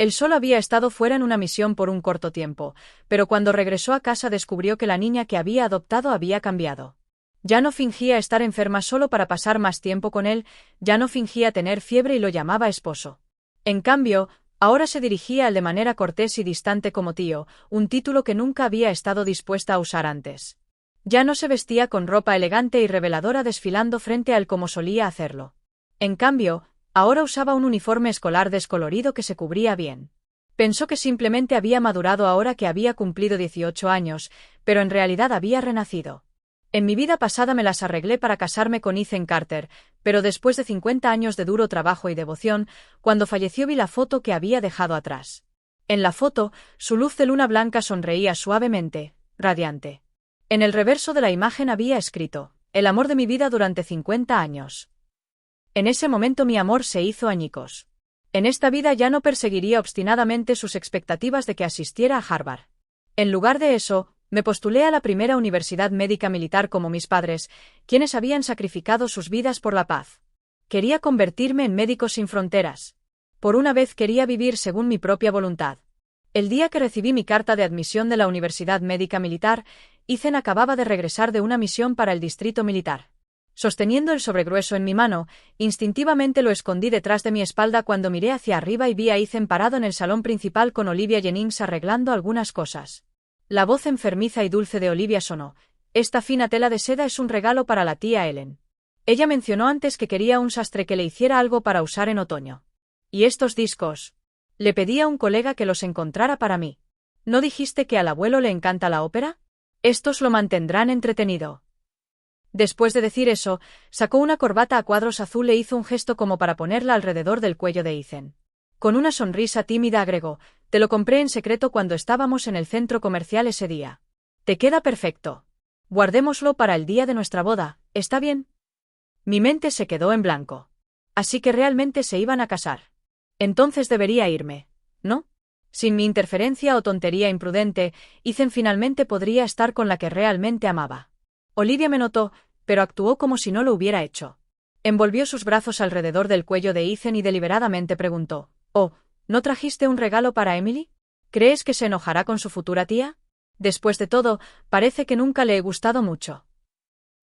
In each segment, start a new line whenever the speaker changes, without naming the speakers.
Él solo había estado fuera en una misión por un corto tiempo, pero cuando regresó a casa descubrió que la niña que había adoptado había cambiado. Ya no fingía estar enferma solo para pasar más tiempo con él, ya no fingía tener fiebre y lo llamaba esposo. En cambio, ahora se dirigía a él de manera cortés y distante como tío, un título que nunca había estado dispuesta a usar antes. Ya no se vestía con ropa elegante y reveladora desfilando frente a él como solía hacerlo. En cambio, ahora usaba un uniforme escolar descolorido que se cubría bien. Pensó que simplemente había madurado ahora que había cumplido 18 años, pero en realidad había renacido. En mi vida pasada me las arreglé para casarme con Ethan Carter, pero después de 50 años de duro trabajo y devoción, cuando falleció vi la foto que había dejado atrás. En la foto, su luz de luna blanca sonreía suavemente, radiante. En el reverso de la imagen había escrito, el amor de mi vida durante 50 años. En ese momento mi amor se hizo añicos. En esta vida ya no perseguiría obstinadamente sus expectativas de que asistiera a Harvard. En lugar de eso, me postulé a la primera universidad médica militar como mis padres, quienes habían sacrificado sus vidas por la paz. Quería convertirme en médico sin fronteras. Por una vez quería vivir según mi propia voluntad. El día que recibí mi carta de admisión de la Universidad Médica Militar, Ethan acababa de regresar de una misión para el distrito militar. Sosteniendo el sobregrueso en mi mano, instintivamente lo escondí detrás de mi espalda cuando miré hacia arriba y vi a Ethan parado en el salón principal con Olivia Jennings arreglando algunas cosas. La voz enfermiza y dulce de Olivia sonó. Esta fina tela de seda es un regalo para la tía Ellen. Ella mencionó antes que quería un sastre que le hiciera algo para usar en otoño. ¿Y estos discos? Le pedí a un colega que los encontrara para mí. ¿No dijiste que al abuelo le encanta la ópera? Estos lo mantendrán entretenido. Después de decir eso, sacó una corbata a cuadros azul e hizo un gesto como para ponerla alrededor del cuello de Ethan. Con una sonrisa tímida agregó, te lo compré en secreto cuando estábamos en el centro comercial ese día. Te queda perfecto. Guardémoslo para el día de nuestra boda, ¿está bien? Mi mente se quedó en blanco. Así que realmente se iban a casar. Entonces debería irme, ¿no? Sin mi interferencia o tontería imprudente, Ethan finalmente podría estar con la que realmente amaba. Olivia me notó, pero actuó como si no lo hubiera hecho. Envolvió sus brazos alrededor del cuello de Ethan y deliberadamente preguntó, «Oh, ¿no trajiste un regalo para Emily? ¿Crees que se enojará con su futura tía? Después de todo, parece que nunca le he gustado mucho».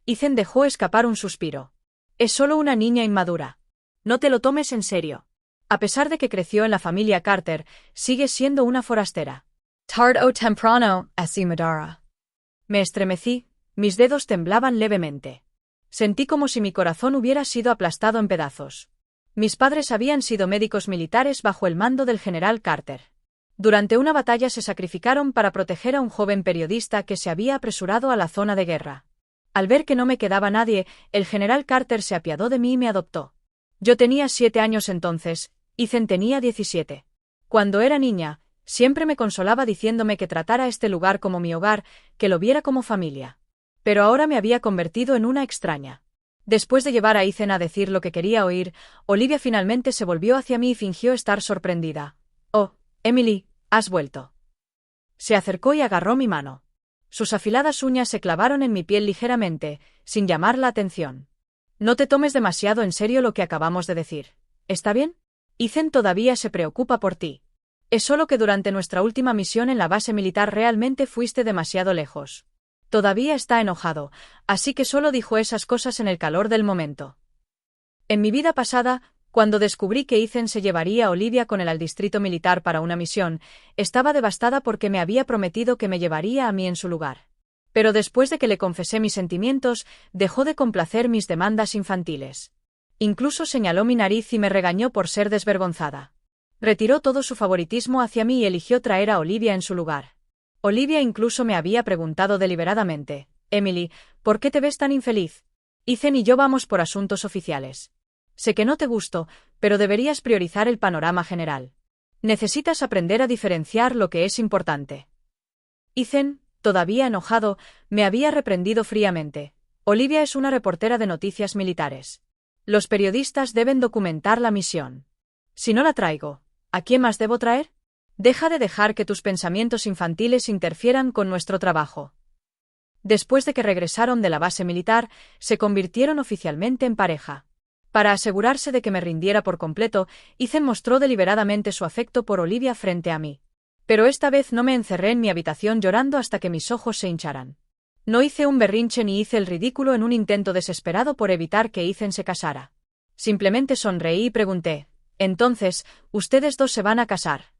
Ethan dejó escapar un suspiro. «Es solo una niña inmadura. No te lo tomes en serio. A pesar de que creció en la familia Carter, sigue siendo una forastera. Tarde o temprano, así mudará». Me estremecí. Mis dedos temblaban levemente. Sentí como si mi corazón hubiera sido aplastado en pedazos. Mis padres habían sido médicos militares bajo el mando del general Carter. Durante una batalla se sacrificaron para proteger a un joven periodista que se había apresurado a la zona de guerra. Al ver que no me quedaba nadie, el general Carter se apiadó de mí y me adoptó. Yo tenía 7 años entonces, Ethan tenía 17. Cuando era niña, siempre me consolaba diciéndome que tratara este lugar como mi hogar, que lo viera como familia. Pero ahora me había convertido en una extraña. Después de llevar a Ethan a decir lo que quería oír, Olivia finalmente se volvió hacia mí y fingió estar sorprendida. «Oh, Emily, has vuelto». Se acercó y agarró mi mano. Sus afiladas uñas se clavaron en mi piel ligeramente, sin llamar la atención. «No te tomes demasiado en serio lo que acabamos de decir. ¿Está bien? Ethan todavía se preocupa por ti. Es solo que durante nuestra última misión en la base militar realmente fuiste demasiado lejos. Todavía está enojado, así que solo dijo esas cosas en el calor del momento». En mi vida pasada, cuando descubrí que Ethan se llevaría a Olivia con él al distrito militar para una misión, estaba devastada porque me había prometido que me llevaría a mí en su lugar. Pero después de que le confesé mis sentimientos, dejó de complacer mis demandas infantiles. Incluso señaló mi nariz y me regañó por ser desvergonzada. Retiró todo su favoritismo hacia mí y eligió traer a Olivia en su lugar. Olivia incluso me había preguntado deliberadamente, «Emily, ¿por qué te ves tan infeliz? Ethan y yo vamos por asuntos oficiales. Sé que no te gusto, pero deberías priorizar el panorama general. Necesitas aprender a diferenciar lo que es importante». Ethan, todavía enojado, me había reprendido fríamente. «Olivia es una reportera de noticias militares. Los periodistas deben documentar la misión. Si no la traigo, ¿a quién más debo traer? Deja de dejar que tus pensamientos infantiles interfieran con nuestro trabajo». Después de que regresaron de la base militar, se convirtieron oficialmente en pareja. Para asegurarse de que me rindiera por completo, Ethan mostró deliberadamente su afecto por Olivia frente a mí. Pero esta vez no me encerré en mi habitación llorando hasta que mis ojos se hincharan. No hice un berrinche ni hice el ridículo en un intento desesperado por evitar que Ethan se casara. Simplemente sonreí y pregunté: «Entonces, ¿ustedes dos se van a casar?».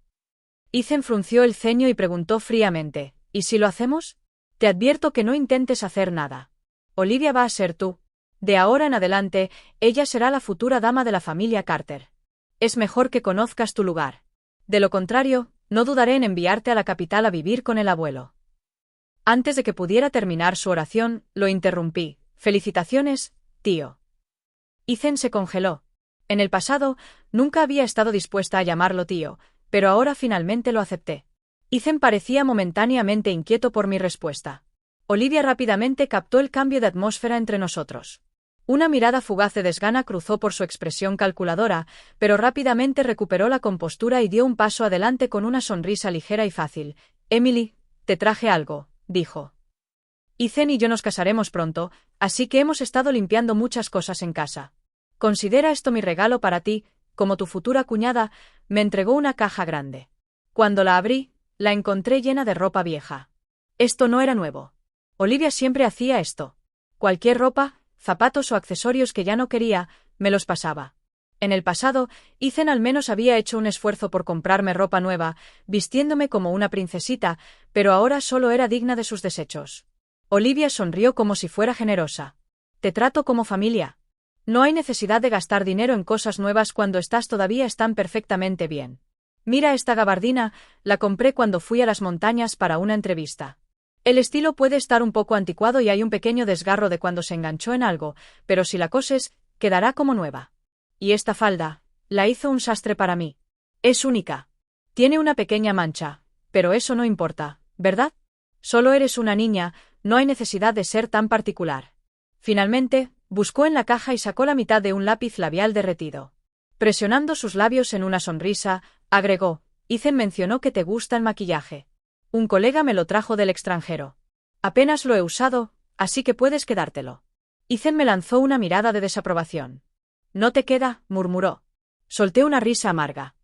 Ethan frunció el ceño y preguntó fríamente: «¿Y si lo hacemos? Te advierto que no intentes hacer nada. Olivia va a ser tú. De ahora en adelante, ella será la futura dama de la familia Carter. Es mejor que conozcas tu lugar. De lo contrario, no dudaré en enviarte a la capital a vivir con el abuelo». Antes de que pudiera terminar su oración, lo interrumpí: «Felicitaciones, tío». Ethan se congeló. En el pasado, nunca había estado dispuesta a llamarlo tío, pero ahora finalmente lo acepté. Ethan parecía momentáneamente inquieto por mi respuesta. Olivia rápidamente captó el cambio de atmósfera entre nosotros. Una mirada fugaz de desgana cruzó por su expresión calculadora, pero rápidamente recuperó la compostura y dio un paso adelante con una sonrisa ligera y fácil. «Emily, te traje algo», dijo. «Ethan y yo nos casaremos pronto, así que hemos estado limpiando muchas cosas en casa. Considera esto mi regalo para ti». Como tu futura cuñada, me entregó una caja grande. Cuando la abrí, la encontré llena de ropa vieja. Esto no era nuevo. Olivia siempre hacía esto. Cualquier ropa, zapatos o accesorios que ya no quería, me los pasaba. En el pasado, Ethan al menos había hecho un esfuerzo por comprarme ropa nueva, vistiéndome como una princesita, pero ahora solo era digna de sus desechos. Olivia sonrió como si fuera generosa. «Te trato como familia. No hay necesidad de gastar dinero en cosas nuevas cuando estas todavía están perfectamente bien. Mira esta gabardina, la compré cuando fui a las montañas para una entrevista. El estilo puede estar un poco anticuado y hay un pequeño desgarro de cuando se enganchó en algo, pero si la coses, quedará como nueva. Y esta falda, la hizo un sastre para mí. Es única. Tiene una pequeña mancha, pero eso no importa, ¿verdad? Solo eres una niña, no hay necesidad de ser tan particular». Finalmente, buscó en la caja y sacó la mitad de un lápiz labial derretido. Presionando sus labios en una sonrisa, agregó: «Ethan mencionó que te gusta el maquillaje. Un colega me lo trajo del extranjero. Apenas lo he usado, así que puedes quedártelo». Ethan me lanzó una mirada de desaprobación. «No te queda», murmuró. Solté una risa amarga.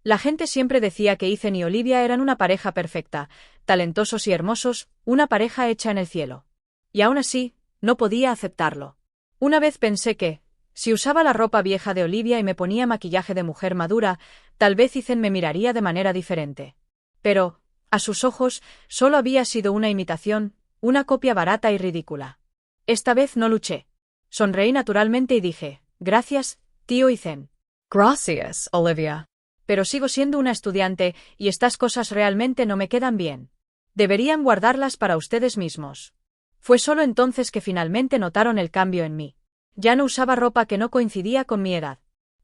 La gente siempre decía que Ethan y Olivia eran una pareja perfecta, talentosos y hermosos, una pareja hecha en el cielo. Y aún así, no podía aceptarlo. Una vez pensé que, si usaba la ropa vieja de Olivia y me ponía maquillaje de mujer madura, tal vez Ethan me miraría de manera diferente. Pero, a sus ojos, solo había sido una imitación, una copia barata y ridícula. Esta vez no luché. Sonreí naturalmente y dije: «Gracias, tío Ethan».
«Gracias, Olivia».
«Pero sigo siendo una estudiante, y estas cosas realmente no me quedan bien. Deberían guardarlas para ustedes mismos». Fue solo entonces que finalmente notaron el cambio en mí. Ya no usaba ropa que no coincidía con mi edad.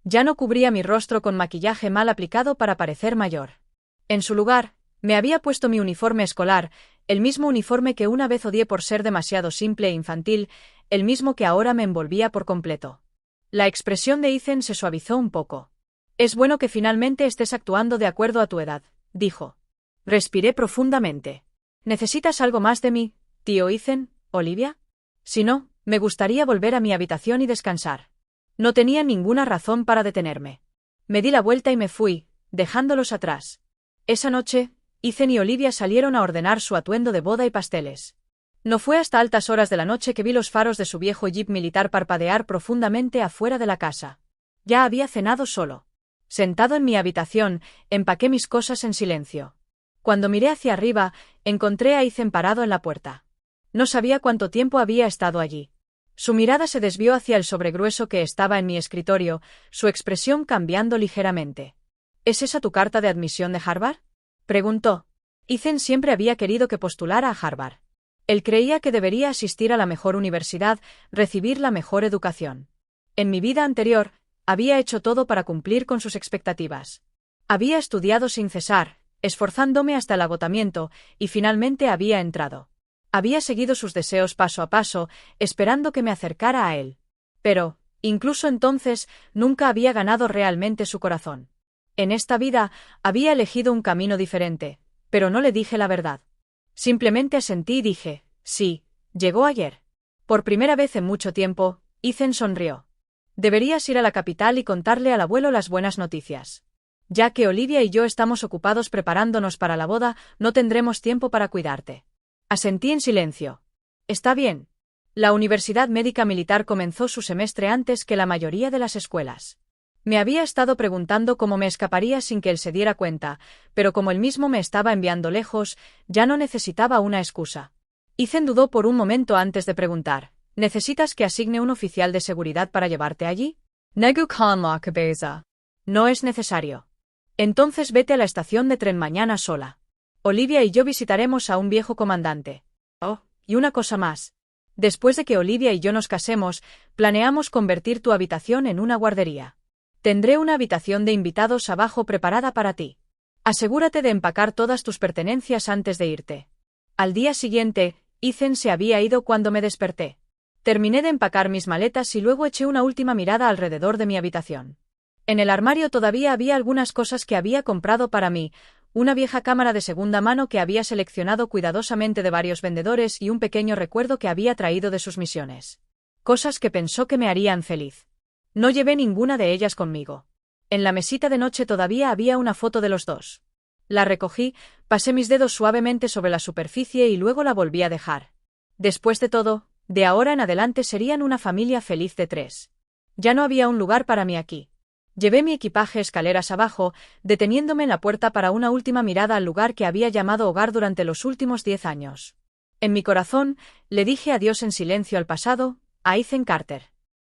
Ya no cubría mi rostro con maquillaje mal aplicado para parecer mayor. En su lugar, me había puesto mi uniforme escolar, el mismo uniforme que una vez odié por ser demasiado simple e infantil, el mismo que ahora me envolvía por completo. La expresión de Ethan se suavizó un poco. «Es bueno que finalmente estés actuando de acuerdo a tu edad», dijo. Respiré profundamente. «¿Necesitas algo más de mí, tío Ethan, Olivia? Si no, me gustaría volver a mi habitación y descansar». No tenía ninguna razón para detenerme. Me di la vuelta y me fui, dejándolos atrás. Esa noche, Ethan y Olivia salieron a ordenar su atuendo de boda y pasteles. No fue hasta altas horas de la noche que vi los faros de su viejo jeep militar parpadear profundamente afuera de la casa. Ya había cenado solo. Sentado en mi habitación, empaqué mis cosas en silencio. Cuando miré hacia arriba, encontré a Ethan parado en la puerta. No sabía cuánto tiempo había estado allí. Su mirada se desvió hacia el sobregrueso que estaba en mi escritorio, su expresión cambiando ligeramente. ¿Es esa tu carta de admisión de Harvard?, preguntó. Ethan siempre había querido que postulara a Harvard. Él creía que debería asistir a la mejor universidad, recibir la mejor educación. En mi vida anterior, había hecho todo para cumplir con sus expectativas. Había estudiado sin cesar, esforzándome hasta el agotamiento, y finalmente había entrado. Había seguido sus deseos paso a paso, esperando que me acercara a él. Pero, incluso entonces, nunca había ganado realmente su corazón. En esta vida, había elegido un camino diferente, pero no le dije la verdad. Simplemente asentí y dije: «Sí, llegó ayer». Por primera vez en mucho tiempo, Ethan sonrió. Deberías ir a la capital y contarle al abuelo las buenas noticias. Ya que Olivia y yo estamos ocupados preparándonos para la boda, no tendremos tiempo para cuidarte. Asentí en silencio. Está bien. La Universidad Médica Militar comenzó su semestre antes que la mayoría de las escuelas. Me había estado preguntando cómo me escaparía sin que él se diera cuenta, pero como él mismo me estaba enviando lejos, ya no necesitaba una excusa. Ethan dudó por un momento antes de preguntar: ¿necesitas que asigne un oficial de seguridad para llevarte allí?
Negu con la cabeza.
No es necesario. Entonces vete a la estación de tren mañana sola. Olivia y yo visitaremos a un viejo comandante. Oh, y una cosa más. Después de que Olivia y yo nos casemos, planeamos convertir tu habitación en una guardería. Tendré una habitación de invitados abajo preparada para ti. Asegúrate de empacar todas tus pertenencias antes de irte. Al día siguiente, Ethan se había ido cuando me desperté. Terminé de empacar mis maletas y luego eché una última mirada alrededor de mi habitación. En el armario todavía había algunas cosas que había comprado para mí, una vieja cámara de segunda mano que había seleccionado cuidadosamente de varios vendedores y un pequeño recuerdo que había traído de sus misiones. Cosas que pensó que me harían feliz. No llevé ninguna de ellas conmigo. En la mesita de noche todavía había una foto de los dos. La recogí, pasé mis dedos suavemente sobre la superficie y luego la volví a dejar. Después de todo, de ahora en adelante serían una familia feliz de 3. Ya no había un lugar para mí aquí. Llevé mi equipaje escaleras abajo, deteniéndome en la puerta para una última mirada al lugar que había llamado hogar durante los últimos 10 años. En mi corazón, le dije adiós en silencio al pasado, a Ethan Carter.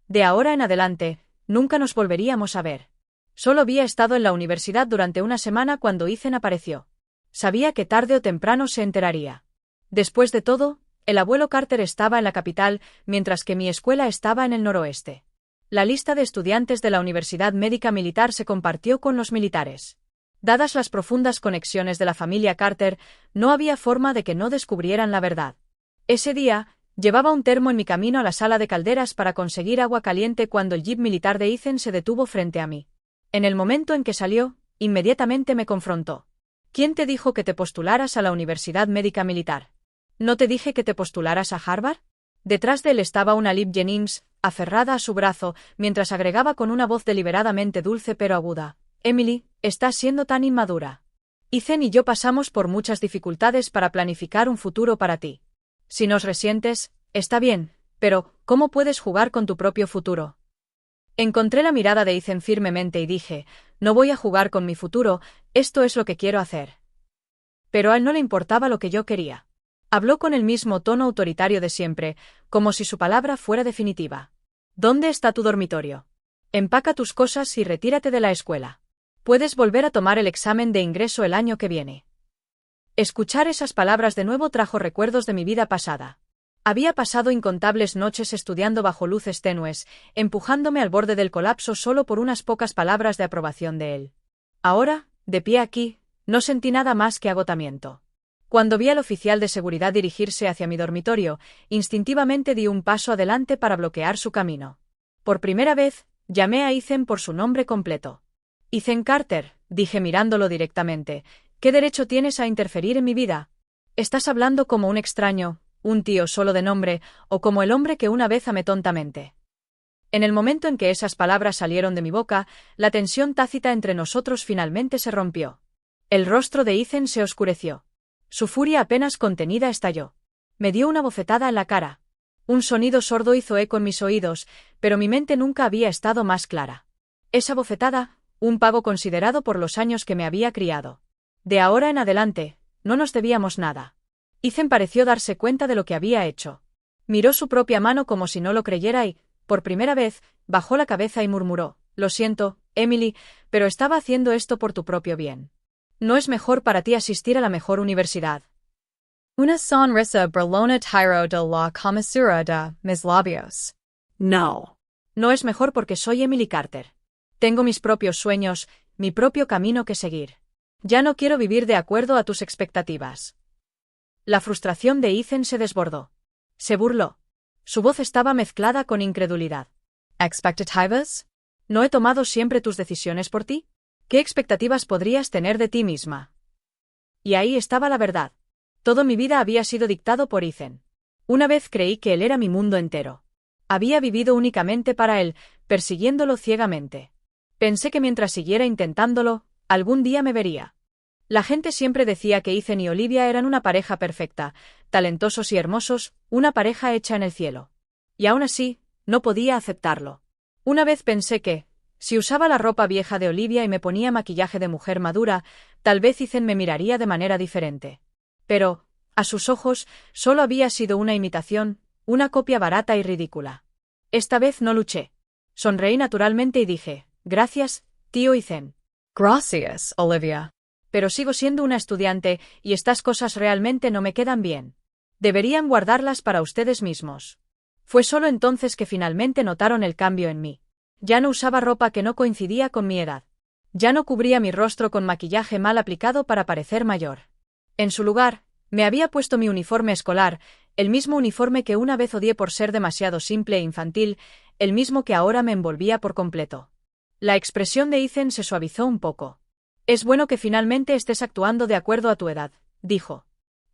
De ahora en adelante, nunca nos volveríamos a ver. Solo había estado en la universidad durante una semana cuando Ethan apareció. Sabía que tarde o temprano se enteraría. Después de todo, el abuelo Carter estaba en la capital, mientras que mi escuela estaba en el noroeste. La lista de estudiantes de la Universidad Médica Militar se compartió con los militares. Dadas las profundas conexiones de la familia Carter, no había forma de que no descubrieran la verdad. Ese día, llevaba un termo en mi camino a la sala de calderas para conseguir agua caliente cuando el jeep militar de Ethan se detuvo frente a mí. En el momento en que salió, inmediatamente me confrontó. ¿Quién te dijo que te postularas a la Universidad Médica Militar? ¿No te dije que te postularas a Harvard? Detrás de él estaba una Liv Jennings, aferrada a su brazo, mientras agregaba con una voz deliberadamente dulce pero aguda: Emily, estás siendo tan inmadura. Ethan y yo pasamos por muchas dificultades para planificar un futuro para ti. Si nos resientes, está bien, pero ¿cómo puedes jugar con tu propio futuro? Encontré la mirada de Ethan firmemente y dije: no voy a jugar con mi futuro, esto es lo que quiero hacer. Pero a él no le importaba lo que yo quería. Habló con el mismo tono autoritario de siempre, como si su palabra fuera definitiva. ¿Dónde está tu dormitorio? Empaca tus cosas y retírate de la escuela. Puedes volver a tomar el examen de ingreso el año que viene. Escuchar esas palabras de nuevo trajo recuerdos de mi vida pasada. Había pasado incontables noches estudiando bajo luces tenues, empujándome al borde del colapso solo por unas pocas palabras de aprobación de él. Ahora, de pie aquí, no sentí nada más que agotamiento. Cuando vi al oficial de seguridad dirigirse hacia mi dormitorio, instintivamente di un paso adelante para bloquear su camino. Por primera vez, llamé a Ethan por su nombre completo. Ethan Carter, dije mirándolo directamente, ¿qué derecho tienes a interferir en mi vida? Estás hablando como un extraño, un tío solo de nombre, o como el hombre que una vez amé tontamente. En el momento en que esas palabras salieron de mi boca, la tensión tácita entre nosotros finalmente se rompió. El rostro de Ethan se oscureció. Su furia apenas contenida estalló. Me dio una bofetada en la cara. Un sonido sordo hizo eco en mis oídos, pero mi mente nunca había estado más clara. Esa bofetada, un pago considerado por los años que me había criado. De ahora en adelante, no nos debíamos nada. Ethan pareció darse cuenta de lo que había hecho. Miró su propia mano como si no lo creyera y, por primera vez, bajó la cabeza y murmuró: lo siento, Emily, pero estaba haciendo esto por tu propio bien. ¿No es mejor para ti asistir a la mejor universidad?
Una sonrisa burlona tiró de la comisura de mis labios.
No.
No es mejor porque soy Emily Carter. Tengo mis propios sueños, mi propio camino que seguir. Ya no quiero vivir de acuerdo a tus expectativas. La frustración de Ethan se desbordó. Se burló. Su voz estaba mezclada con incredulidad.
¿Expectativas?
¿No he tomado siempre tus decisiones por ti? ¿Qué expectativas podrías tener de ti misma? Y ahí estaba la verdad. Todo mi vida había sido dictado por Ethan. Una vez creí que él era mi mundo entero. Había vivido únicamente para él, persiguiéndolo ciegamente. Pensé que mientras siguiera intentándolo, algún día me vería. La gente siempre decía que Ethan y Olivia eran una pareja perfecta, talentosos y hermosos, una pareja hecha en el cielo. Y aún así, no podía aceptarlo. Una vez pensé que, si usaba la ropa vieja de Olivia y me ponía maquillaje de mujer madura, tal vez Ethan me miraría de manera diferente. Pero, a sus ojos, solo había sido una imitación, una copia barata y ridícula. Esta vez no luché. Sonreí naturalmente y dije, gracias, tío Ethan.
Gracias, Olivia.
Pero sigo siendo una estudiante, y estas cosas realmente no me quedan bien. Deberían guardarlas para ustedes mismos. Fue solo entonces que finalmente notaron el cambio en mí. Ya no usaba ropa que no coincidía con mi edad. Ya no cubría mi rostro con maquillaje mal aplicado para parecer mayor. En su lugar, me había puesto mi uniforme escolar, el mismo uniforme que una vez odié por ser demasiado simple e infantil, el mismo que ahora me envolvía por completo. La expresión de Ethan se suavizó un poco. Es bueno que finalmente estés actuando de acuerdo a tu edad, dijo.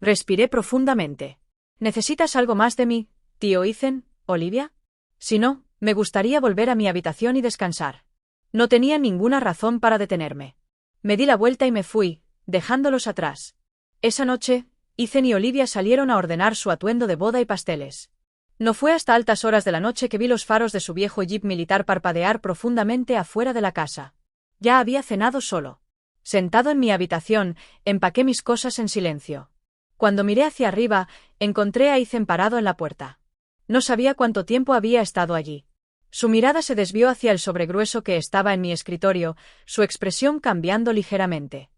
Respiré profundamente. ¿Necesitas algo más de mí, tío Ethan, Olivia? Si no, me gustaría volver a mi habitación y descansar. No tenía ninguna razón para detenerme. Me di la vuelta y me fui, dejándolos atrás. Esa noche, Ethan y Olivia salieron a ordenar su atuendo de boda y pasteles. No fue hasta altas horas de la noche que vi los faros de su viejo jeep militar parpadear profundamente afuera de la casa. Ya había cenado solo. Sentado en mi habitación, empaqué mis cosas en silencio. Cuando miré hacia arriba, encontré a Ethan parado en la puerta. No sabía cuánto tiempo había estado allí. Su mirada se desvió hacia el sobregrueso que estaba en mi escritorio, su expresión cambiando ligeramente.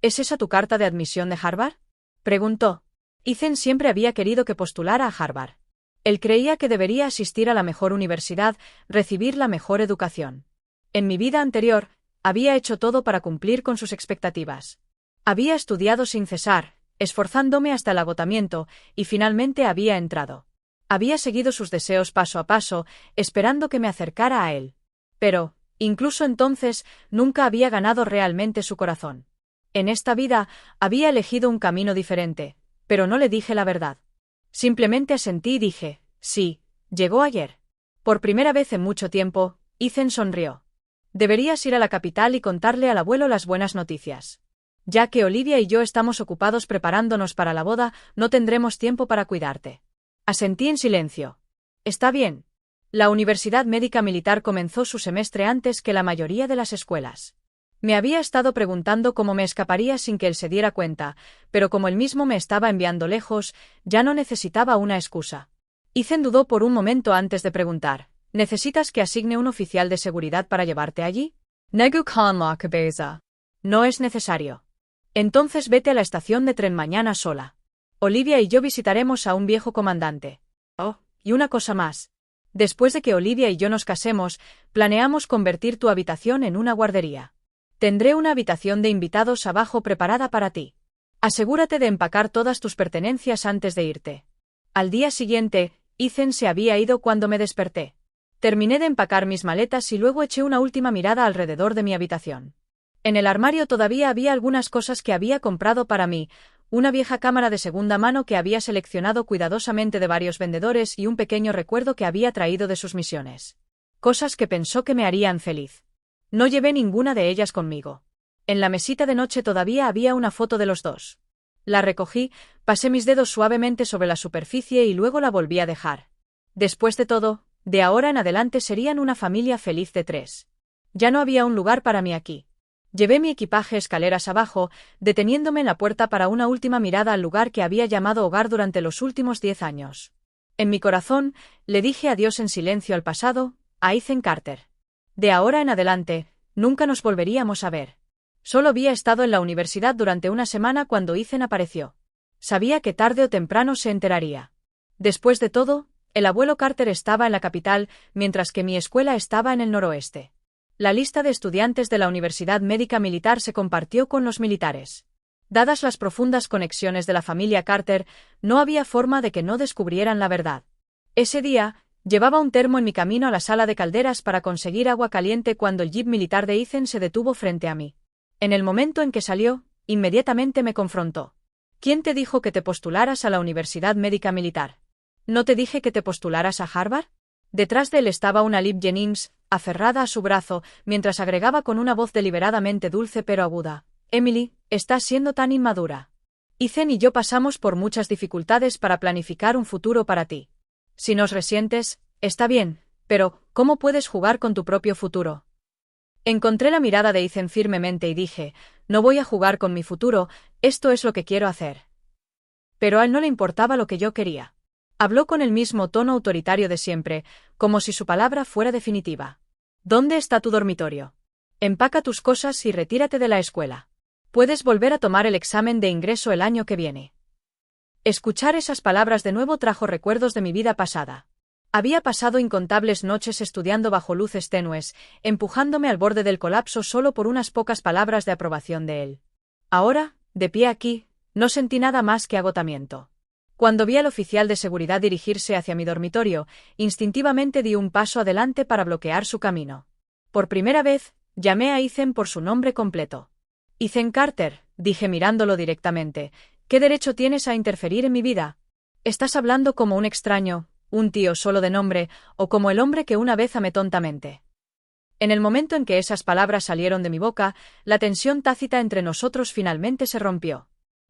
¿Es esa tu carta de admisión de Harvard?, preguntó. Ethan siempre había querido que postulara a Harvard. Él creía que debería asistir a la mejor universidad, recibir la mejor educación. En mi vida anterior, había hecho todo para cumplir con sus expectativas. Había estudiado sin cesar, esforzándome hasta el agotamiento, y finalmente había entrado. Había seguido sus deseos paso a paso, esperando que me acercara a él. Pero, incluso entonces, nunca había ganado realmente su corazón. En esta vida, había elegido un camino diferente, pero no le dije la verdad. Simplemente asentí y dije, sí, llegó ayer. Por primera vez en mucho tiempo, Ethan sonrió. Deberías ir a la capital y contarle al abuelo las buenas noticias. Ya que Olivia y yo estamos ocupados preparándonos para la boda, no tendremos tiempo para cuidarte. Asentí en silencio. Está bien. La Universidad Médica Militar comenzó su semestre antes que la mayoría de las escuelas. Me había estado preguntando cómo me escaparía sin que él se diera cuenta, pero como él mismo me estaba enviando lejos, ya no necesitaba una excusa. Ethan dudó por un momento antes de preguntar, ¿necesitas que asigne un oficial de seguridad para llevarte allí?
Negu con la cabeza.
No es necesario. Entonces vete a la estación de tren mañana sola. Olivia y yo visitaremos a un viejo comandante. Oh, y una cosa más. Después de que Olivia y yo nos casemos, planeamos convertir tu habitación en una guardería. Tendré una habitación de invitados abajo preparada para ti. Asegúrate de empacar todas tus pertenencias antes de irte. Al día siguiente, Ethan se había ido cuando me desperté. Terminé de empacar mis maletas y luego eché una última mirada alrededor de mi habitación. En el armario todavía había algunas cosas que había comprado para mí, una vieja cámara de segunda mano que había seleccionado cuidadosamente de varios vendedores y un pequeño recuerdo que había traído de sus misiones. Cosas que pensó que me harían feliz. No llevé ninguna de ellas conmigo. En la mesita de noche todavía había una foto de los dos. La recogí, pasé mis dedos suavemente sobre la superficie y luego la volví a dejar. Después de todo, de ahora en adelante serían una familia feliz de 3. Ya no había un lugar para mí aquí. Llevé mi equipaje escaleras abajo, deteniéndome en la puerta para una última mirada al lugar que había llamado hogar durante los últimos 10 años. En mi corazón, le dije adiós en silencio al pasado, a Ethan Carter. De ahora en adelante, nunca nos volveríamos a ver. Solo había estado en la universidad durante una semana cuando Ethan apareció. Sabía que tarde o temprano se enteraría. Después de todo, el abuelo Carter estaba en la capital, mientras que mi escuela estaba en el noroeste. La lista de estudiantes de la Universidad Médica Militar se compartió con los militares. Dadas las profundas conexiones de la familia Carter, no había forma de que no descubrieran la verdad. Ese día, llevaba un termo en mi camino a la sala de calderas para conseguir agua caliente cuando el jeep militar de Ethan se detuvo frente a mí. En el momento en que salió, inmediatamente me confrontó. ¿Quién te dijo que te postularas a la Universidad Médica Militar? ¿No te dije que te postularas a Harvard? Detrás de él estaba una Liv Jennings, aferrada a su brazo, mientras agregaba con una voz deliberadamente dulce pero aguda: Emily, estás siendo tan inmadura. Ethan y yo pasamos por muchas dificultades para planificar un futuro para ti. Si nos resientes, está bien, pero ¿cómo puedes jugar con tu propio futuro? Encontré la mirada de Ethan firmemente y dije: no voy a jugar con mi futuro, esto es lo que quiero hacer. Pero a él no le importaba lo que yo quería. Habló con el mismo tono autoritario de siempre, como si su palabra fuera definitiva. ¿Dónde está tu dormitorio? Empaca tus cosas y retírate de la escuela. Puedes volver a tomar el examen de ingreso el año que viene. Escuchar esas palabras de nuevo trajo recuerdos de mi vida pasada. Había pasado incontables noches estudiando bajo luces tenues, empujándome al borde del colapso solo por unas pocas palabras de aprobación de él. Ahora, de pie aquí, no sentí nada más que agotamiento. Cuando vi al oficial de seguridad dirigirse hacia mi dormitorio, instintivamente di un paso adelante para bloquear su camino. Por primera vez, llamé a Ethan por su nombre completo. Ethan Carter, dije mirándolo directamente, ¿qué derecho tienes a interferir en mi vida? Estás hablando como un extraño, un tío solo de nombre, o como el hombre que una vez amé tontamente. En el momento en que esas palabras salieron de mi boca, la tensión tácita entre nosotros finalmente se rompió.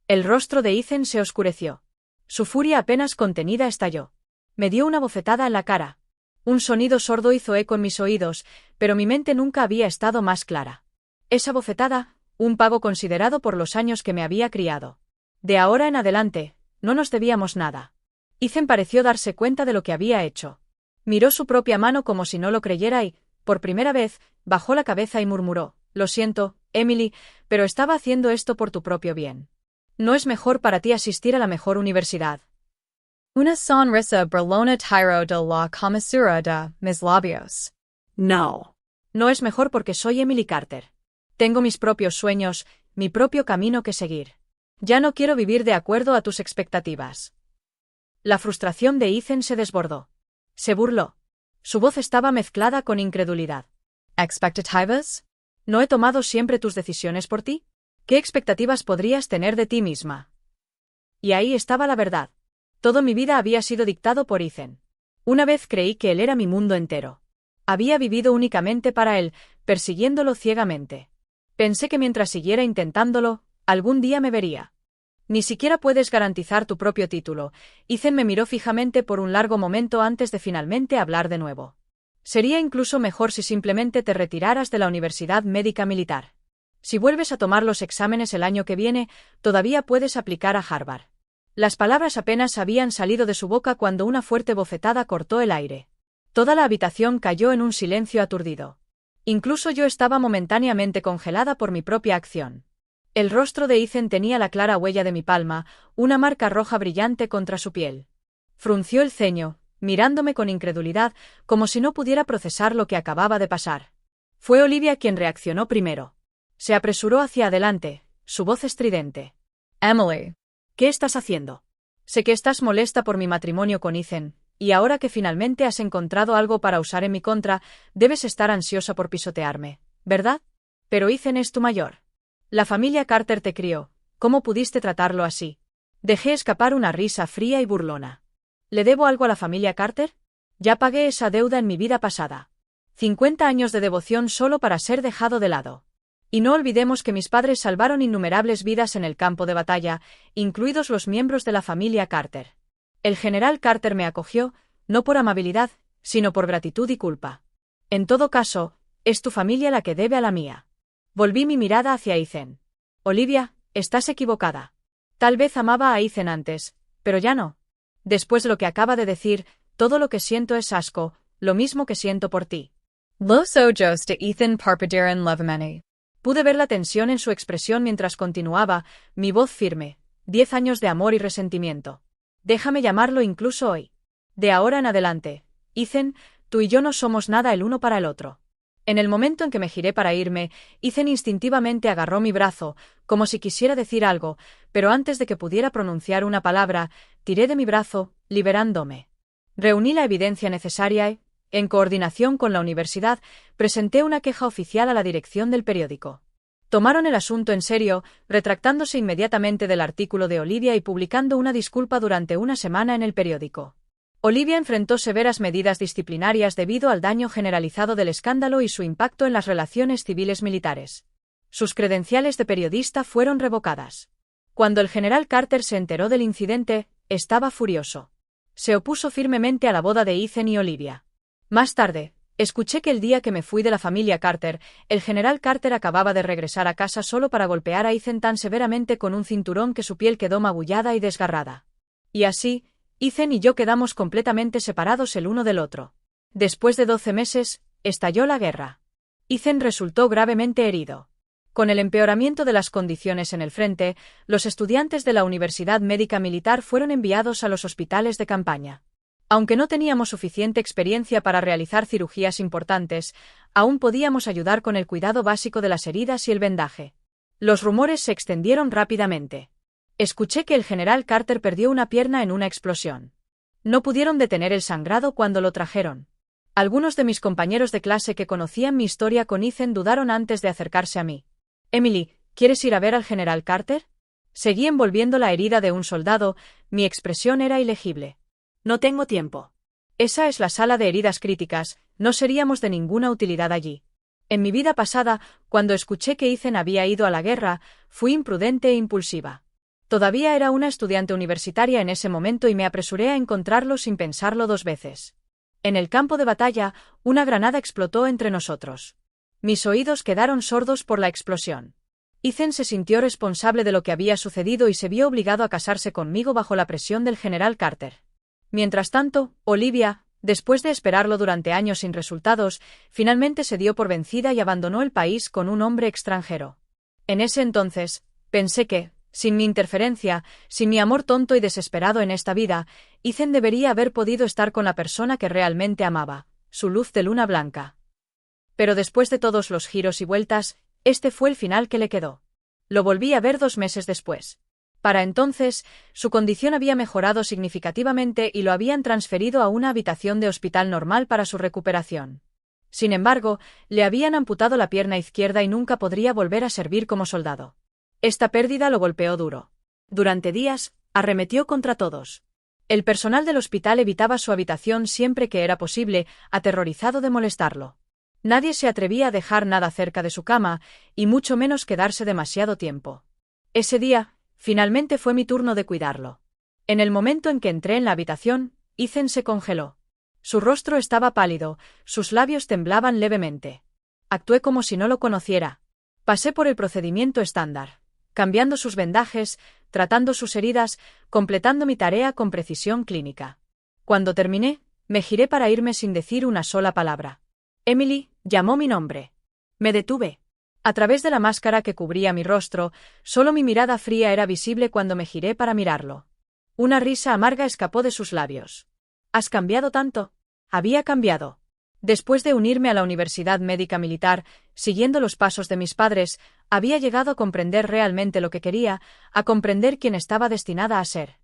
El rostro de Ethan se oscureció. Su furia apenas contenida estalló. Me dio una bofetada en la cara. Un sonido sordo hizo eco en mis oídos, pero mi mente nunca había estado más clara. Esa bofetada, un pago considerado por los años que me había criado. De ahora en adelante, no nos debíamos nada. Ethan pareció darse cuenta de lo que había hecho. Miró su propia mano como si no lo creyera y, por primera vez, bajó la cabeza y murmuró: lo siento, Emily, pero estaba haciendo esto por tu propio bien. ¿No es mejor para ti asistir a la mejor universidad?
Una sonrisa burlona tiró de la comisura de mis labios.
No. No es mejor porque soy Emily Carter. Tengo mis propios sueños, mi propio camino que seguir. Ya no quiero vivir de acuerdo a tus expectativas. La frustración de Ethan se desbordó. Se burló. Su voz estaba mezclada con incredulidad.
¿Expectativas?
¿No he tomado siempre tus decisiones por ti? ¿Qué expectativas podrías tener de ti misma? Y ahí estaba la verdad. Toda mi vida había sido dictado por Ethan. Una vez creí que él era mi mundo entero. Había vivido únicamente para él, persiguiéndolo ciegamente. Pensé que mientras siguiera intentándolo, algún día me vería. Ni siquiera puedes garantizar tu propio título. Ethan me miró fijamente por un largo momento antes de finalmente hablar de nuevo. Sería incluso mejor si simplemente te retiraras de la Universidad Médica Militar. Si vuelves a tomar los exámenes el año que viene, todavía puedes aplicar a Harvard. Las palabras apenas habían salido de su boca cuando una fuerte bofetada cortó el aire. Toda la habitación cayó en un silencio aturdido. Incluso yo estaba momentáneamente congelada por mi propia acción. El rostro de Ethan tenía la clara huella de mi palma, una marca roja brillante contra su piel. Frunció el ceño, mirándome con incredulidad, como si no pudiera procesar lo que acababa de pasar. Fue Olivia quien reaccionó primero. Se apresuró hacia adelante, su voz estridente.
Emily,
¿qué estás haciendo? Sé que estás molesta por mi matrimonio con Ethan, y ahora que finalmente has encontrado algo para usar en mi contra, debes estar ansiosa por pisotearme, ¿verdad? Pero Ethan es tu mayor. La familia Carter te crió, ¿cómo pudiste tratarlo así? Dejé escapar una risa fría y burlona. ¿Le debo algo a la familia Carter? Ya pagué esa deuda en mi vida pasada. 50 años de devoción solo para ser dejado de lado. Y no olvidemos que mis padres salvaron innumerables vidas en el campo de batalla, incluidos los miembros de la familia Carter. El general Carter me acogió, no por amabilidad, sino por gratitud y culpa. En todo caso, es tu familia la que debe a la mía. Volví mi mirada hacia Ethan. Olivia, estás equivocada. Tal vez amaba a Ethan antes, pero ya no. Después de lo que acaba de decir, todo lo que siento es asco, lo mismo que siento por ti.
Los ojos de Ethan parpadearon levemente.
Pude ver la tensión en su expresión mientras continuaba, mi voz firme. 10 años de amor y resentimiento. Déjame llamarlo incluso hoy. De ahora en adelante, Ethan, tú y yo no somos nada el uno para el otro. En el momento en que me giré para irme, Ethan instintivamente agarró mi brazo, como si quisiera decir algo, pero antes de que pudiera pronunciar una palabra, tiré de mi brazo, liberándome. Reuní la evidencia necesaria y, en coordinación con la universidad, presenté una queja oficial a la dirección del periódico. Tomaron el asunto en serio, retractándose inmediatamente del artículo de Olivia y publicando una disculpa durante una semana en el periódico. Olivia enfrentó severas medidas disciplinarias debido al daño generalizado del escándalo y su impacto en las relaciones civiles militares. Sus credenciales de periodista fueron revocadas. Cuando el general Carter se enteró del incidente, estaba furioso. Se opuso firmemente a la boda de Ethan y Olivia. Más tarde, escuché que el día que me fui de la familia Carter, el general Carter acababa de regresar a casa solo para golpear a Ethan tan severamente con un cinturón que su piel quedó magullada y desgarrada. Y así, Ethan y yo quedamos completamente separados el uno del otro. Después de 12 meses, estalló la guerra. Ethan resultó gravemente herido. Con el empeoramiento de las condiciones en el frente, los estudiantes de la Universidad Médica Militar fueron enviados a los hospitales de campaña. Aunque no teníamos suficiente experiencia para realizar cirugías importantes, aún podíamos ayudar con el cuidado básico de las heridas y el vendaje. Los rumores se extendieron rápidamente. Escuché que el general Carter perdió una pierna en una explosión. No pudieron detener el sangrado cuando lo trajeron. Algunos de mis compañeros de clase que conocían mi historia con Ethan dudaron antes de acercarse a mí. Emily, ¿quieres ir a ver al general Carter? Seguí envolviendo la herida de un soldado, mi expresión era ilegible. No tengo tiempo. Esa es la sala de heridas críticas, no seríamos de ninguna utilidad allí. En mi vida pasada, cuando escuché que Ethan había ido a la guerra, fui imprudente e impulsiva. Todavía era una estudiante universitaria en ese momento y me apresuré a encontrarlo sin pensarlo 2 veces. En el campo de batalla, una granada explotó entre nosotros. Mis oídos quedaron sordos por la explosión. Ethan se sintió responsable de lo que había sucedido y se vio obligado a casarse conmigo bajo la presión del general Carter. Mientras tanto, Olivia, después de esperarlo durante años sin resultados, finalmente se dio por vencida y abandonó el país con un hombre extranjero. En ese entonces, pensé que, sin mi interferencia, sin mi amor tonto y desesperado en esta vida, Ethan debería haber podido estar con la persona que realmente amaba, su luz de luna blanca. Pero después de todos los giros y vueltas, este fue el final que le quedó. Lo volví a ver 2 meses después. Para entonces, su condición había mejorado significativamente y lo habían transferido a una habitación de hospital normal para su recuperación. Sin embargo, le habían amputado la pierna izquierda y nunca podría volver a servir como soldado. Esta pérdida lo golpeó duro. Durante días, arremetió contra todos. El personal del hospital evitaba su habitación siempre que era posible, aterrorizado de molestarlo. Nadie se atrevía a dejar nada cerca de su cama, y mucho menos quedarse demasiado tiempo. Ese día, finalmente fue mi turno de cuidarlo. En el momento en que entré en la habitación, Ethan se congeló. Su rostro estaba pálido, sus labios temblaban levemente. Actué como si no lo conociera. Pasé por el procedimiento estándar, cambiando sus vendajes, tratando sus heridas, completando mi tarea con precisión clínica. Cuando terminé, me giré para irme sin decir una sola palabra. Emily llamó mi nombre. Me detuve. A través de la máscara que cubría mi rostro, solo mi mirada fría era visible cuando me giré para mirarlo. Una risa amarga escapó de sus labios. ¿Has cambiado tanto? Había cambiado. Después de unirme a la Universidad Médica Militar, siguiendo los pasos de mis padres, había llegado a comprender realmente lo que quería, a comprender quién estaba destinada a ser.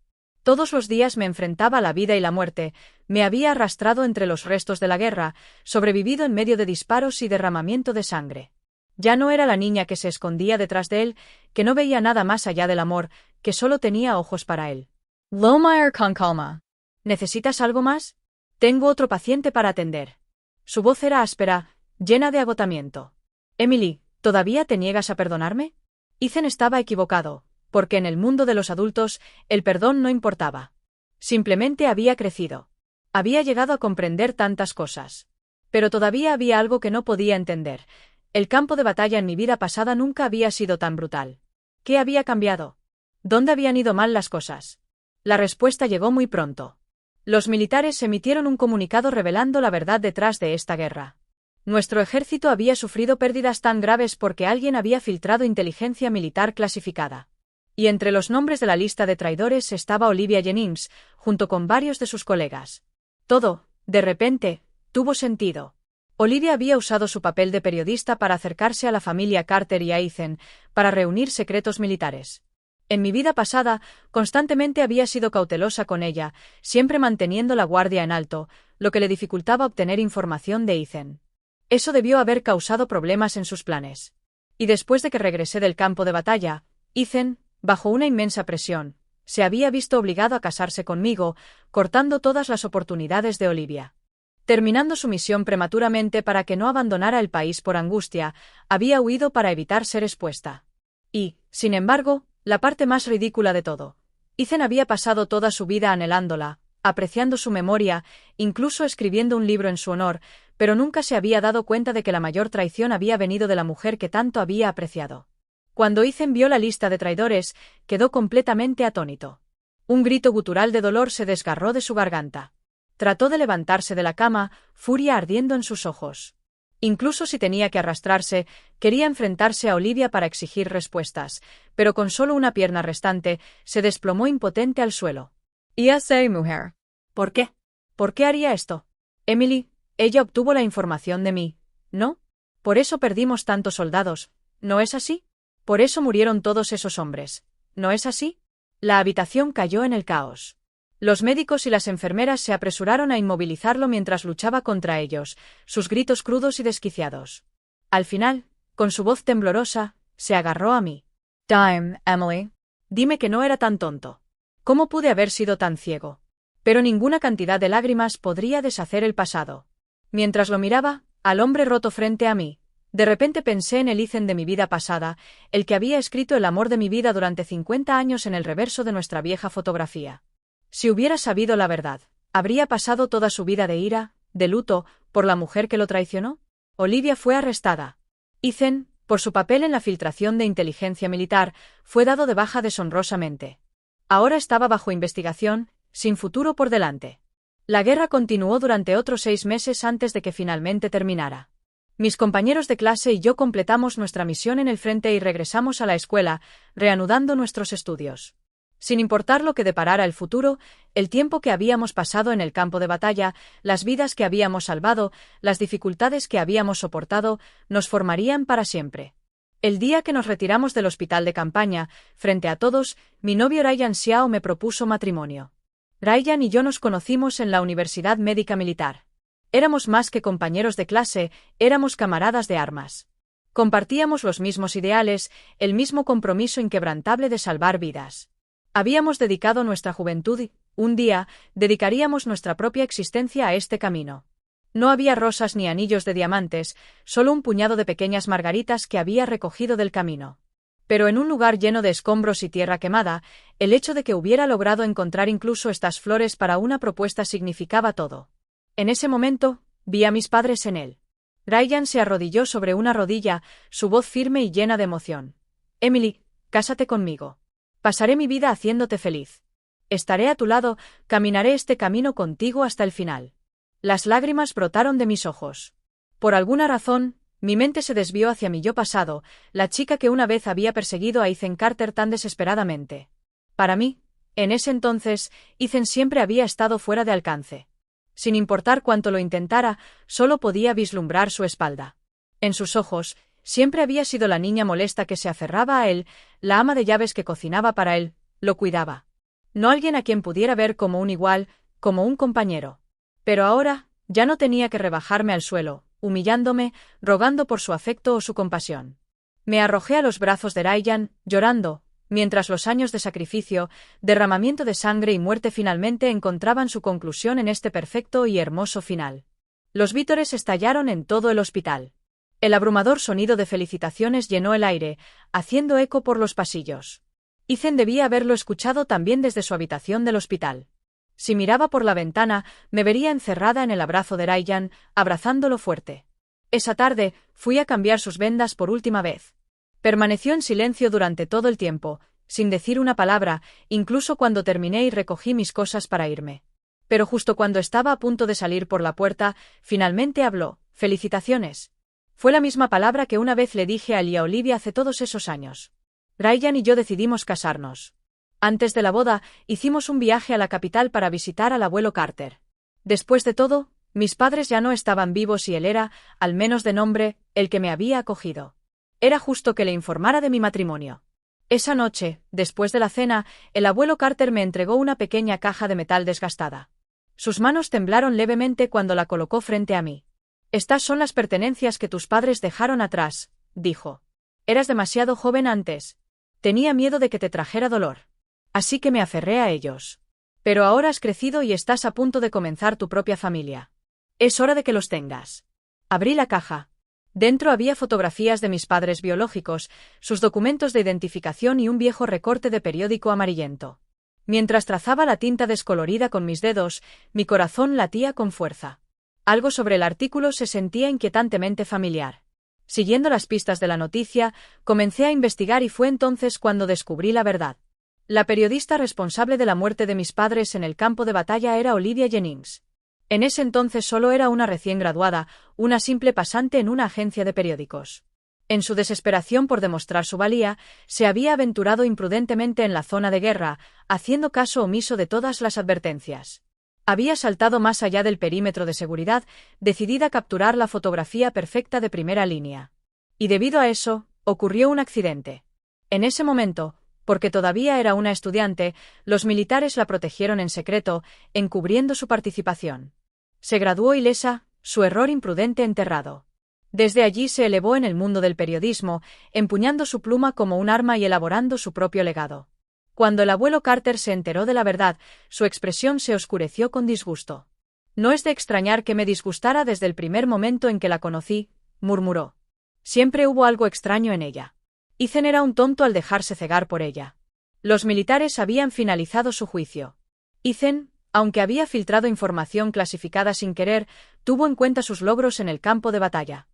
Todos los días me enfrentaba a la vida y la muerte, me había arrastrado entre los restos de la guerra, sobrevivido en medio de disparos y derramamiento de sangre. Ya no era la niña que se escondía detrás de él, que no veía nada más allá del amor, que solo tenía ojos para él.
Lohmeyer con calma.
¿Necesitas algo más? Tengo otro paciente para atender. Su voz era áspera, llena de agotamiento. Emily, ¿todavía te niegas a perdonarme? Ethan estaba equivocado, porque en el mundo de los adultos, el perdón no importaba. Simplemente había crecido. Había llegado a comprender tantas cosas. Pero todavía había algo que no podía entender. El campo de batalla en mi vida pasada nunca había sido tan brutal. ¿Qué había cambiado? ¿Dónde habían ido mal las cosas? La respuesta llegó muy pronto. Los militares emitieron un comunicado revelando la verdad detrás de esta guerra. Nuestro ejército había sufrido pérdidas tan graves porque alguien había filtrado inteligencia militar clasificada. Y entre los nombres de la lista de traidores estaba Olivia Jennings, junto con varios de sus colegas. Todo, de repente, tuvo sentido. Olivia había usado su papel de periodista para acercarse a la familia Carter y a Ethan, para reunir secretos militares. En mi vida pasada, constantemente había sido cautelosa con ella, siempre manteniendo la guardia en alto, lo que le dificultaba obtener información de Ethan. Eso debió haber causado problemas en sus planes. Y después de que regresé del campo de batalla, Ethan, bajo una inmensa presión, Se había visto obligado a casarse conmigo, cortando todas las oportunidades de Olivia. Terminando su misión prematuramente para que no abandonara el país por angustia, había huido para evitar ser expuesta. Y, sin embargo, la parte más ridícula de todo. Ethan había pasado toda su vida anhelándola, apreciando su memoria, incluso escribiendo un libro en su honor, pero nunca se había dado cuenta de que la mayor traición había venido de la mujer que tanto había apreciado. Cuando Ethan vio la lista de traidores, quedó completamente atónito. Un grito gutural de dolor se desgarró de su garganta. Trató de levantarse de la cama, furia ardiendo en sus ojos. Incluso si tenía que arrastrarse, quería enfrentarse a Olivia para exigir respuestas, pero con solo una pierna restante, se desplomó impotente al suelo.
Ya sé, mujer.
¿Por qué? ¿Por qué haría esto? Emily, ella obtuvo la información de mí, ¿no? Por eso perdimos tantos soldados, ¿no es así? Por eso murieron todos esos hombres, ¿no es así? La habitación cayó en el caos. Los médicos y las enfermeras se apresuraron a inmovilizarlo mientras luchaba contra ellos, sus gritos crudos y desquiciados. Al final, con su voz temblorosa, se agarró a mí.
Dime, Emily.
Dime que no era tan tonto. ¿Cómo pude haber sido tan ciego? Pero ninguna cantidad de lágrimas podría deshacer el pasado. Mientras lo miraba, al hombre roto frente a mí, de repente pensé en el Ethan de mi vida pasada, el que había escrito el amor de mi vida durante 50 años en el reverso de nuestra vieja fotografía. Si hubiera sabido la verdad, ¿habría pasado toda su vida de ira, de luto, por la mujer que lo traicionó? Olivia fue arrestada. Ethan, por su papel en la filtración de inteligencia militar, fue dado de baja deshonrosamente. Ahora estaba bajo investigación, sin futuro por delante. La guerra continuó durante otros 6 meses antes de que finalmente terminara. Mis compañeros de clase y yo completamos nuestra misión en el frente y regresamos a la escuela, reanudando nuestros estudios. Sin importar lo que deparara el futuro, el tiempo que habíamos pasado en el campo de batalla, las vidas que habíamos salvado, las dificultades que habíamos soportado, nos formarían para siempre. El día que nos retiramos del hospital de campaña, frente a todos, mi novio Ryan Xiao me propuso matrimonio. Ryan y yo nos conocimos en la Universidad Médica Militar. Éramos más que compañeros de clase, éramos camaradas de armas. Compartíamos los mismos ideales, el mismo compromiso inquebrantable de salvar vidas. Habíamos dedicado nuestra juventud y, un día, dedicaríamos nuestra propia existencia a este camino. No había rosas ni anillos de diamantes, solo un puñado de pequeñas margaritas que había recogido del camino. Pero en un lugar lleno de escombros y tierra quemada, el hecho de que hubiera logrado encontrar incluso estas flores para una propuesta significaba todo. En ese momento, vi a mis padres en él. Ryan se arrodilló sobre una rodilla, su voz firme y llena de emoción. Emily, cásate conmigo. Pasaré mi vida haciéndote feliz. Estaré a tu lado, caminaré este camino contigo hasta el final. Las lágrimas brotaron de mis ojos. Por alguna razón, mi mente se desvió hacia mi yo pasado, la chica que una vez había perseguido a Ethan Carter tan desesperadamente. Para mí, en ese entonces, Ethan siempre había estado fuera de alcance. Sin importar cuánto lo intentara, solo podía vislumbrar su espalda. En sus ojos, siempre había sido la niña molesta que se aferraba a él, la ama de llaves que cocinaba para él, lo cuidaba. No alguien a quien pudiera ver como un igual, como un compañero. Pero ahora, ya no tenía que rebajarme al suelo, humillándome, rogando por su afecto o su compasión. Me arrojé a los brazos de Ryan, llorando, mientras los años de sacrificio, derramamiento de sangre y muerte finalmente encontraban su conclusión en este perfecto y hermoso final. Los vítores estallaron en todo el hospital. El abrumador sonido de felicitaciones llenó el aire, haciendo eco por los pasillos. Ethan debía haberlo escuchado también desde su habitación del hospital. Si miraba por la ventana, me vería encerrada en el abrazo de Ryan, abrazándolo fuerte. Esa tarde, fui a cambiar sus vendas por última vez. Permaneció en silencio durante todo el tiempo, sin decir una palabra, incluso cuando terminé y recogí mis cosas para irme. Pero justo cuando estaba a punto de salir por la puerta, finalmente habló. «Felicitaciones». Fue la misma palabra que una vez le dije a él y a Olivia hace todos esos años. Ryan y yo decidimos casarnos. Antes de la boda, hicimos un viaje a la capital para visitar al abuelo Carter. Después de todo, mis padres ya no estaban vivos y él era, al menos de nombre, el que me había acogido. Era justo que le informara de mi matrimonio. Esa noche, después de la cena, el abuelo Carter me entregó una pequeña caja de metal desgastada. Sus manos temblaron levemente cuando la colocó frente a mí. «Estas son las pertenencias que tus padres dejaron atrás», dijo. «Eras demasiado joven antes. Tenía miedo de que te trajera dolor». Así que me aferré a ellos. Pero ahora has crecido y estás a punto de comenzar tu propia familia. Es hora de que los tengas. Abrí la caja. Dentro había fotografías de mis padres biológicos, sus documentos de identificación y un viejo recorte de periódico amarillento. Mientras trazaba la tinta descolorida con mis dedos, mi corazón latía con fuerza. Algo sobre el artículo se sentía inquietantemente familiar. Siguiendo las pistas de la noticia, comencé a investigar y fue entonces cuando descubrí la verdad. La periodista responsable de la muerte de mis padres en el campo de batalla era Olivia Jennings. En ese entonces solo era una recién graduada, una simple pasante en una agencia de periódicos. En su desesperación por demostrar su valía, se había aventurado imprudentemente en la zona de guerra, haciendo caso omiso de todas las advertencias. Había saltado más allá del perímetro de seguridad, decidida a capturar la fotografía perfecta de primera línea. Y debido a eso, ocurrió un accidente. En ese momento, porque todavía era una estudiante, los militares la protegieron en secreto, encubriendo su participación. Se graduó ilesa, su error imprudente enterrado. Desde allí se elevó en el mundo del periodismo, empuñando su pluma como un arma y elaborando su propio legado. Cuando el abuelo Carter se enteró de la verdad, su expresión se oscureció con disgusto. No es de extrañar que me disgustara desde el primer momento en que la conocí, murmuró. Siempre hubo algo extraño en ella. Ethan era un tonto al dejarse cegar por ella. Los militares habían finalizado su juicio. Ethan, aunque había filtrado información clasificada sin querer, tuvo en cuenta sus logros en el campo de batalla.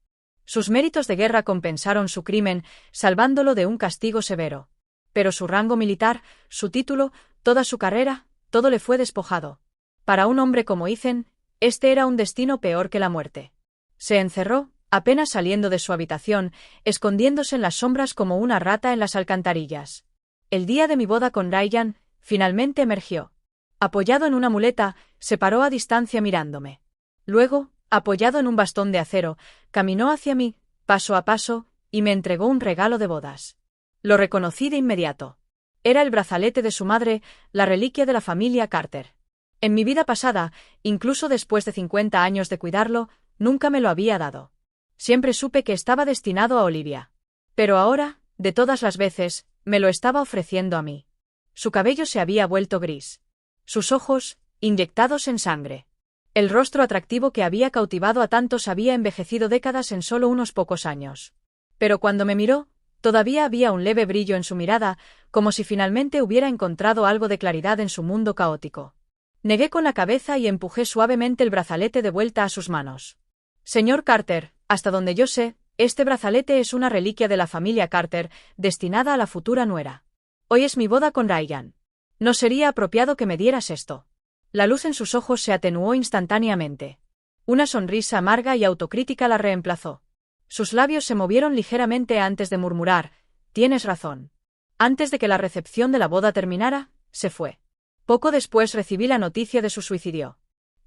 Sus méritos de guerra compensaron su crimen, salvándolo de un castigo severo. Pero su rango militar, su título, toda su carrera, todo le fue despojado. Para un hombre como Ethan, este era un destino peor que la muerte. Se encerró, apenas saliendo de su habitación, escondiéndose en las sombras como una rata en las alcantarillas. El día de mi boda con Ryan, finalmente emergió. Apoyado en una muleta, se paró a distancia mirándome. Luego, apoyado en un bastón de acero, caminó hacia mí, paso a paso, y me entregó un regalo de bodas. Lo reconocí de inmediato. Era el brazalete de su madre, la reliquia de la familia Carter. En mi vida pasada, incluso después de 50 años de cuidarlo, nunca me lo había dado. Siempre supe que estaba destinado a Olivia. Pero ahora, de todas las veces, me lo estaba ofreciendo a mí. Su cabello se había vuelto gris. Sus ojos, inyectados en sangre. El rostro atractivo que había cautivado a tantos había envejecido décadas en solo unos pocos años. Pero cuando me miró, todavía había un leve brillo en su mirada, como si finalmente hubiera encontrado algo de claridad en su mundo caótico. Negué con la cabeza y empujé suavemente el brazalete de vuelta a sus manos. Señor Carter, hasta donde yo sé, este brazalete es una reliquia de la familia Carter, destinada a la futura nuera. Hoy es mi boda con Ryan. No sería apropiado que me dieras esto. La luz en sus ojos se atenuó instantáneamente. Una sonrisa amarga y autocrítica la reemplazó. Sus labios se movieron ligeramente antes de murmurar, «Tienes razón». Antes de que la recepción de la boda terminara, se fue. Poco después recibí la noticia de su suicidio.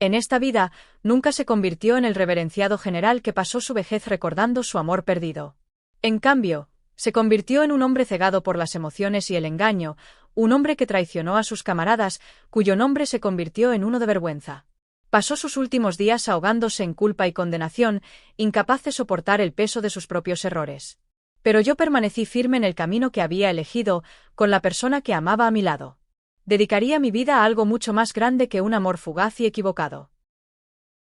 En esta vida, nunca se convirtió en el reverenciado general que pasó su vejez recordando su amor perdido. En cambio, se convirtió en un hombre cegado por las emociones y el engaño, un hombre que traicionó a sus camaradas, cuyo nombre se convirtió en uno de vergüenza. Pasó sus últimos días ahogándose en culpa y condenación, incapaz de soportar el peso de sus propios errores. Pero yo permanecí firme en el camino que había elegido, con la persona que amaba a mi lado. Dedicaría mi vida a algo mucho más grande que un amor fugaz y equivocado.